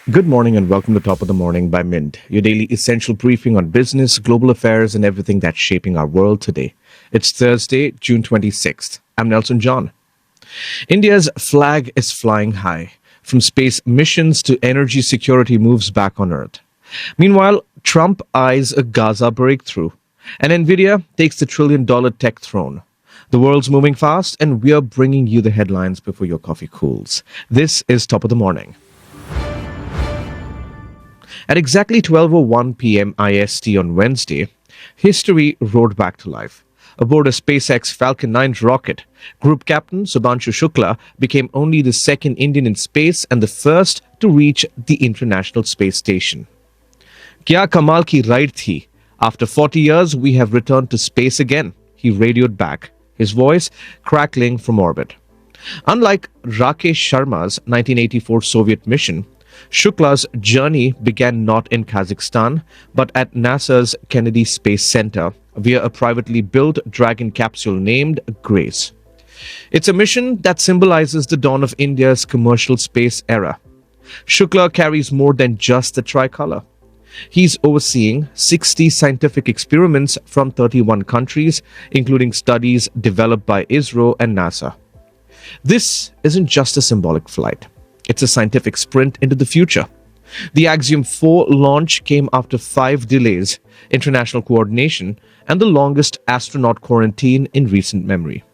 Good morning and welcome to Top of the Morning by Mint, your daily essential briefing on business, global affairs, and everything that's shaping our world today. It's Thursday, June 26th. I'm Nelson John. India's flag is flying high. From space missions to energy security moves back on Earth. Meanwhile, Trump eyes a Gaza breakthrough, and Nvidia takes the trillion-dollar tech throne. The world's moving fast, and we're bringing you the headlines before your coffee cools. This is Top of the Morning. At exactly 12:01 p.m. IST on Wednesday, history roared back to life. Aboard a SpaceX Falcon 9 rocket, Group Captain Shubhanshu Shukla became only the second Indian in space and the first to reach the International Space Station. Kya kamal ki ride thi? After 40 years, we have returned to space again, he radioed back, his voice crackling from orbit. Unlike Rakesh Sharma's 1984 Soviet mission, Shukla's journey began not in Kazakhstan, but at NASA's Kennedy Space Center via a privately built Dragon capsule named Grace. It's a mission that symbolizes the dawn of India's commercial space era. Shukla carries more than just the tricolor. He's overseeing 60 scientific experiments from 31 countries, including studies developed by ISRO and NASA. This isn't just a symbolic flight. It's a scientific sprint into the future. The Axiom 4 launch came after 5 delays, international coordination, and the longest astronaut quarantine in recent memory.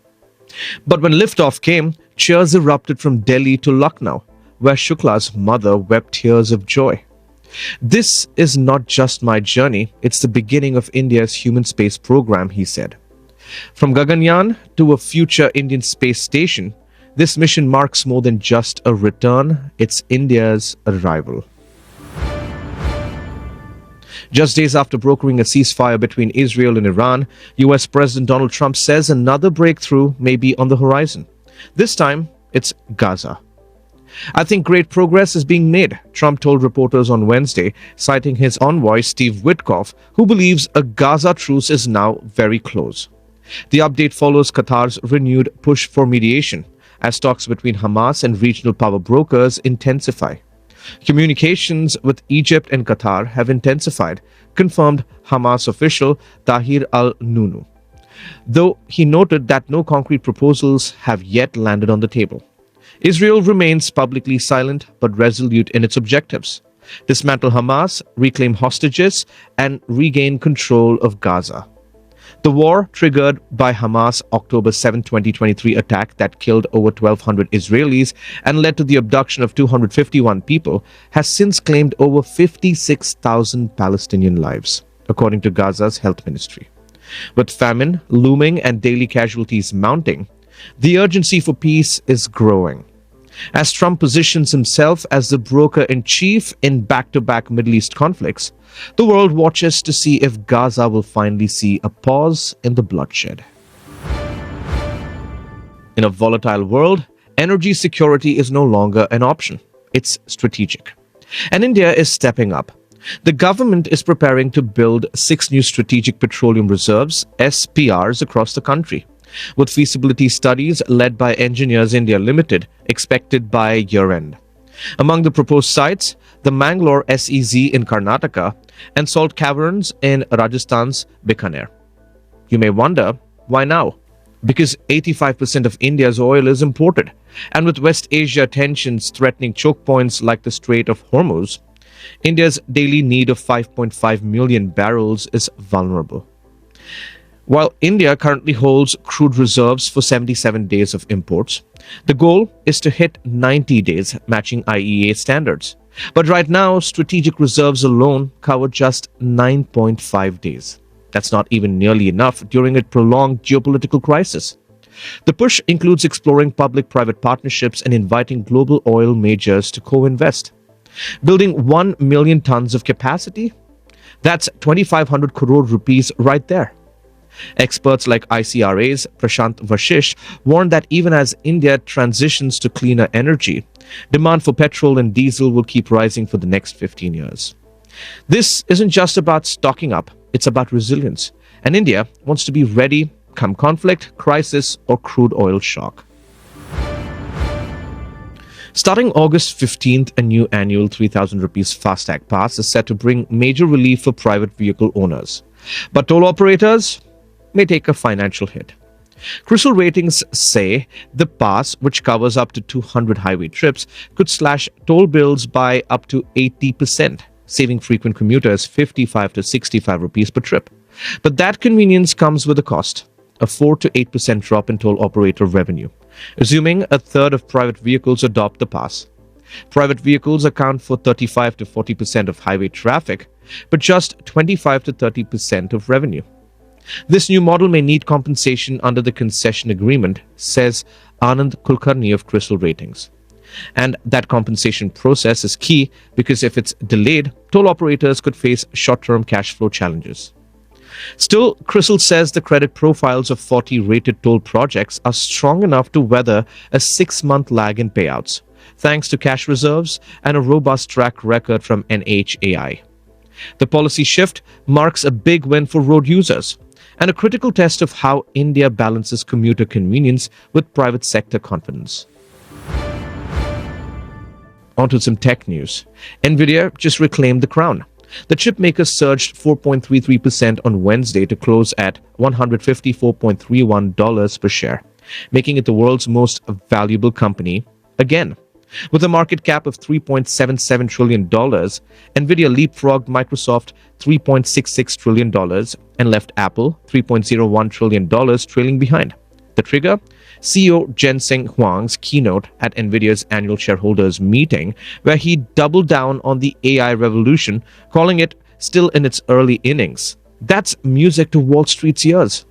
But when liftoff came, cheers erupted from Delhi to Lucknow, where Shukla's mother wept tears of joy. This is not just my journey, it's the beginning of India's human space program, he said. From Gaganyaan to a future Indian space station, this mission marks more than just a return, it's India's arrival. Just days after brokering a ceasefire between Israel and Iran, US President Donald Trump says another breakthrough may be on the horizon. This time, it's Gaza. I think great progress is being made, Trump told reporters on Wednesday, citing his envoy Steve Witkoff, who believes a Gaza truce is now very close. The update follows Qatar's renewed push for mediation, as talks between Hamas and regional power brokers intensify. Communications with Egypt and Qatar have intensified, confirmed Hamas official Tahir al-Nunu, though he noted that no concrete proposals have yet landed on the table. Israel remains publicly silent but resolute in its objectives: dismantle Hamas, reclaim hostages, and regain control of Gaza. The war, triggered by Hamas' October 7, 2023 attack that killed over 1,200 Israelis and led to the abduction of 251 people, has since claimed over 56,000 Palestinian lives, according to Gaza's health ministry. With famine looming and daily casualties mounting, the urgency for peace is growing. As Trump positions himself as the broker-in-chief in back-to-back Middle East conflicts, the world watches to see if Gaza will finally see a pause in the bloodshed. In a volatile world, energy security is no longer an option. It's strategic. And India is stepping up. The government is preparing to build 6 new strategic petroleum reserves, SPRs, across the country, with feasibility studies led by Engineers India Limited expected by year-end. Among the proposed sites, the Mangalore SEZ in Karnataka and salt caverns in Rajasthan's Bikaner. You may wonder, why now? Because 85% of India's oil is imported, and with West Asia tensions threatening choke points like the Strait of Hormuz, India's daily need of 5.5 million barrels is vulnerable. While India currently holds crude reserves for 77 days of imports, the goal is to hit 90 days, matching IEA standards. But right now, strategic reserves alone cover just 9.5 days. That's not even nearly enough during a prolonged geopolitical crisis. The push includes exploring public-private partnerships and inviting global oil majors to co-invest. Building 1 million tons of capacity? That's 2,500 crore rupees right there. Experts like ICRA's Prashant Vashish warn that even as India transitions to cleaner energy, demand for petrol and diesel will keep rising for the next 15 years. This isn't just about stocking up, it's about resilience. And India wants to be ready come conflict, crisis, or crude oil shock. Starting August 15th, a new annual 3,000 rupees FASTag pass is set to bring major relief for private vehicle owners. But toll operators may take a financial hit. Crystal Ratings say the pass, which covers up to 200 highway trips, could slash toll bills by up to 80%, saving frequent commuters 55 to 65 rupees per trip. But that convenience comes with a cost, a 4 to 8% drop in toll operator revenue, assuming a third of private vehicles adopt the pass. Private vehicles account for 35 to 40% of highway traffic, but just 25 to 30% of revenue. This new model may need compensation under the concession agreement, says Anand Kulkarni of Crystal Ratings. And that compensation process is key because if it's delayed, toll operators could face short-term cash flow challenges. Still, Crystal says the credit profiles of 40 rated toll projects are strong enough to weather a 6-month lag in payouts, thanks to cash reserves and a robust track record from NHAI. The policy shift marks a big win for road users and a critical test of how India balances commuter convenience with private sector confidence. Onto some tech news. Nvidia just reclaimed the crown. The chip maker surged 4.33% on Wednesday to close at $154.31 per share, making it the world's most valuable company again. With a market cap of $3.77 trillion, Nvidia leapfrogged Microsoft $3.66 trillion and left Apple $3.01 trillion trailing behind. The trigger? CEO Jensen Huang's keynote at Nvidia's annual shareholders meeting, where he doubled down on the AI revolution, calling it still in its early innings. That's music to Wall Street's ears.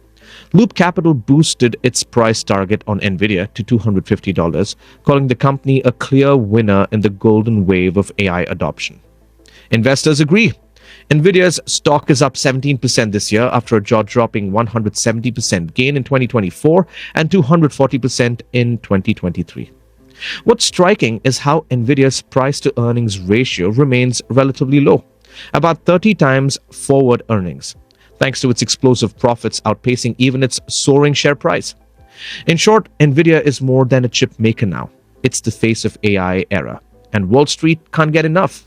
Loop Capital boosted its price target on Nvidia to $250, calling the company a clear winner in the golden wave of AI adoption. Investors agree. Nvidia's stock is up 17% this year after a jaw-dropping 170% gain in 2024 and 240% in 2023. What's striking is how Nvidia's price-to-earnings ratio remains relatively low, about 30 times forward earnings, thanks to its explosive profits outpacing even its soaring share price. In short, Nvidia is more than a chip maker now. It's the face of AI era, and Wall Street can't get enough.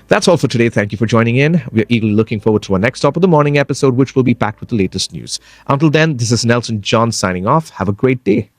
That's all for today. Thank you for joining in. We are eagerly looking forward to our next Top of the Morning episode, which will be packed with the latest news. Until then, this is Nelson John signing off. Have a great day.